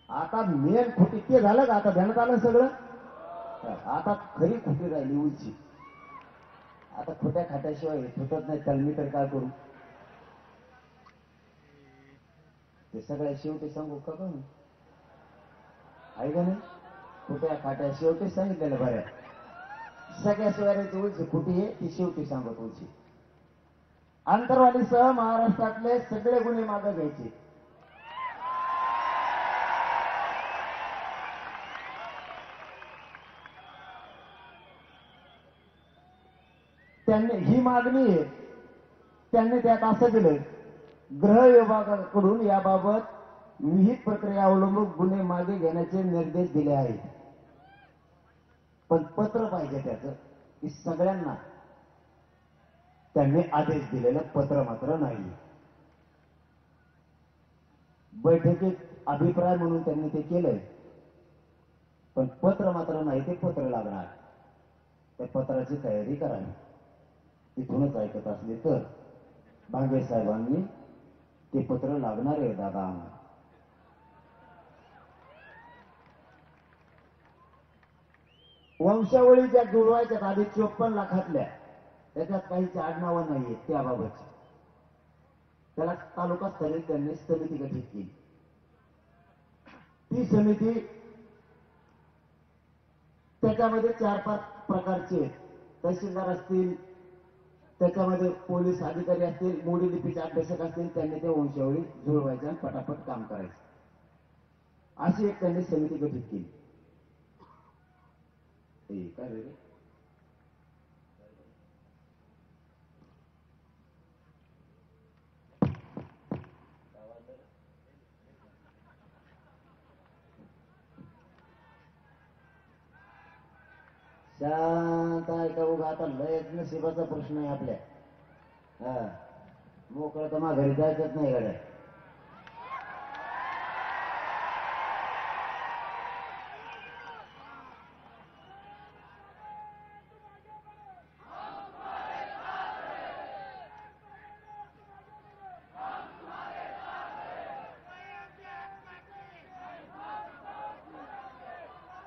आता मेन खुटी ते झालं का? आता ध्यानात आलं सगळं. आता खरी खुटी राहिली उंची. आता खोट्या खात्याशिवाय हे फुटत नाही. त्याला मी तर काय करू? ते सगळ्या शेवटी सांगू का पण आहे का नाही? खोट्या खाट्या शेवटी सांगितलेलं बऱ्या. सगळ्या सोयऱ्याची उंची खुटी आहे ती शेवटी सांगत उंची. आंतरवालीसह महाराष्ट्रातले सगळे गुन्हे मागे घ्यायचे. त्यांनी ही मागणी आहे. त्यांनी त्यात असं दिलं, गृह विभागाकडून याबाबत विहित प्रक्रिया अवलंबून गुन्हे मागे घेण्याचे निर्देश दिले आहेत. पण पत्र पाहिजे त्याचं की सगळ्यांना. त्यांनी आदेश दिलेलं पत्र मात्र नाही. बैठकीत अभिप्राय म्हणून त्यांनी ते केलंय, पण पत्र मात्र नाही. ते पत्र लागणार. त्या पत्राची तयारी करावी. तिथूनच ऐकत असले तर भांगे साहेबांनी ते पत्र लागणार आहे दादा. वंशावळी ज्या जुळवायच्यात आधी 54 लाखातल्या, त्याच्यात काहीच आडनावं नाहीये त्याबाबत. त्याला तालुका स्तरीय त्यांनी समिती गठीत केली. ती समिती त्याच्यामध्ये 4-5 प्रकारचे आहेत. तहसीलदार असतील, त्याच्यामध्ये पोलीस अधिकारी असतील, मोडी लिपीचे अभ्यासक असतील. त्यांनी ते वंशावळी जुळवायच्या आणि पटापट काम करायचं, अशी एक त्यांनी समिती गठीत केली. काय रे शांत आहे का? उगा आता लय नशिबाचा प्रश्न आहे आपल्या. मोकळं तर घरी जायचंच नाही गाड्या.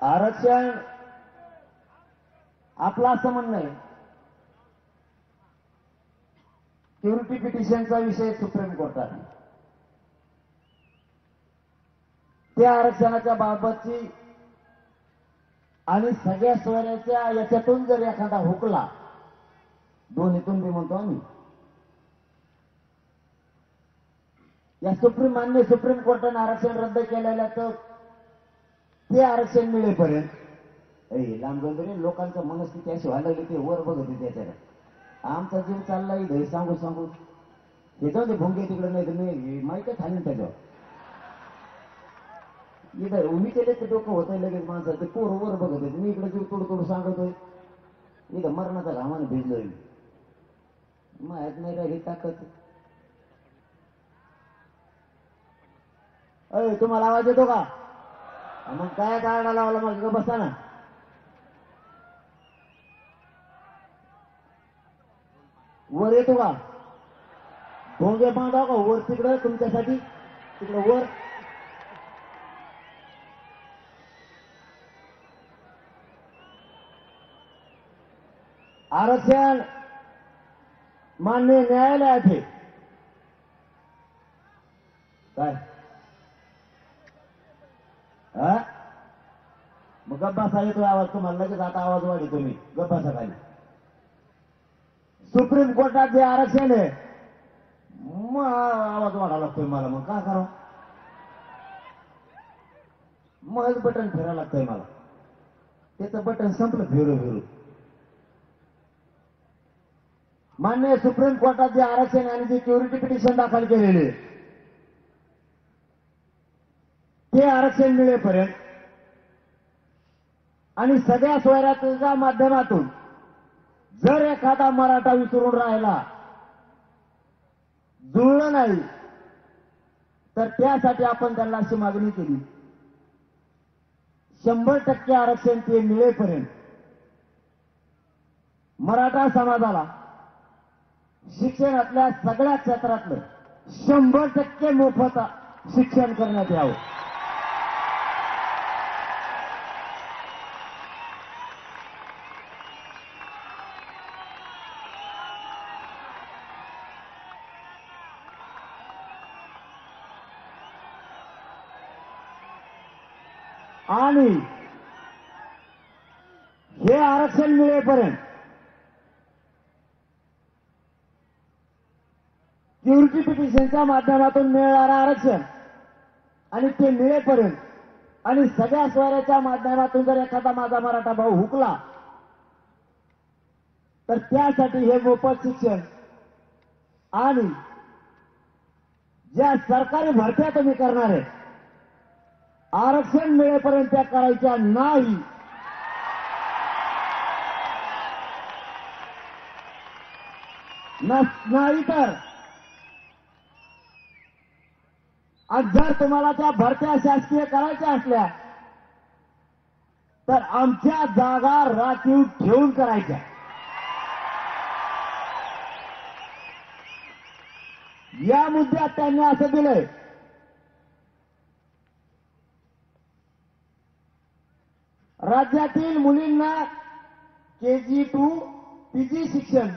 आरक्षण आपलं असं म्हणणं आहे, प्युरिटी पिटिशनचा विषय सुप्रीम कोर्टात. त्या आरक्षणाच्या बाबतची आणि सगळ्या सोयऱ्याच्या याच्यातून जर एखादा हुकला, दोन्हीतून बी म्हणतो आम्ही, या सुप्रीम कोर्टाने आरक्षण रद्द केलेलं, तर ते आरक्षण मिळेपर्यंत लांब रे लोकांचं मनस्थिती अशी व्हायला लागली. ते वर बघत होते त्याच्याकडे. आमचा जीव चालला इथे सांगू सांगू. हे जाऊ दे भोंगे तिकडे, नाही तर मी माहिती खालीन त्याच्यावर. इथं उभी केले ते डोकं होतंय लगेच माणसं. ते पोर वर बघत होते, मी इकडे जीव तोड तोड सांगतोय. इथं मरणाचा घामाने भिजलोय. माहित नाही का ही ताकद. तुम्हाला आवाज येतो का? मग काय काढा लावला? मग बसा ना. वर येतो का? भोंगे बांधा का वर तिकडं तुमच्यासाठी? तिकडं वर आरक्षण मान्य न्यायालयात आहे. काय मग गप्पा येतोय आवाज तुम्हाला लगेच. आता आवाज वाढी तुम्ही गप्पा खाली. सुप्रीम कोर्टात जे आरक्षण आहे, मग आवाज वाढावा लागतोय मला. मग काय करावं? मग बटन फिरायला लागतंय मला. त्याचं बटन संपलं फिरू फिरू. मान्य सुप्रीम कोर्टात जे आरक्षण आणि जे प्युरिटी पिटिशन दाखल केलेले, ते आरक्षण मिळेपर्यंत आणि सगळ्या सोयऱ्याच्या माध्यमातून जर एखादा मराठा विसरून राहिला, जुळलं नाही, तर त्यासाठी आपण त्यांना अशी मागणी केली, 100% आरक्षण ते मिळेपर्यंत मराठा समाजाला शिक्षणातल्या सगळ्या क्षेत्रातलं 100% मोफत शिक्षण करण्यात यावं. आणि हे आरक्षण मिळेपर्यंत प्युरिटी पिटिशनच्या माध्यमातून मिळणारं आरक्षण आणि ते मिळेपर्यंत आणि सगळ्या सोयऱ्याच्या माध्यमातून जर एखादा माझा मराठा भाऊ हुकला तर त्यासाठी हे मोफत शिक्षण आणि ज्या सरकारी भरत्या तुम्ही करणार आहे आरक्षण मिळेपर्यंत त्या करायच्या नाही. नाही तर आज जर तुम्हाला त्या भरत्या शासकीय करायच्या असल्या तर आमच्या जागा राखीव ठेवून करायच्या. या मुद्द्यात त्यांनी असं दिलंय राज्यातील मुलींना KG to PG शिक्षण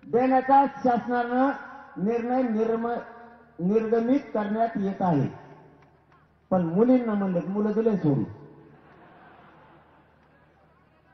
देण्याचा शासनानं निर्णय निर्गमित करण्यात येत आहे. पण मुलींना म्हणलं मुलं दिले सोडून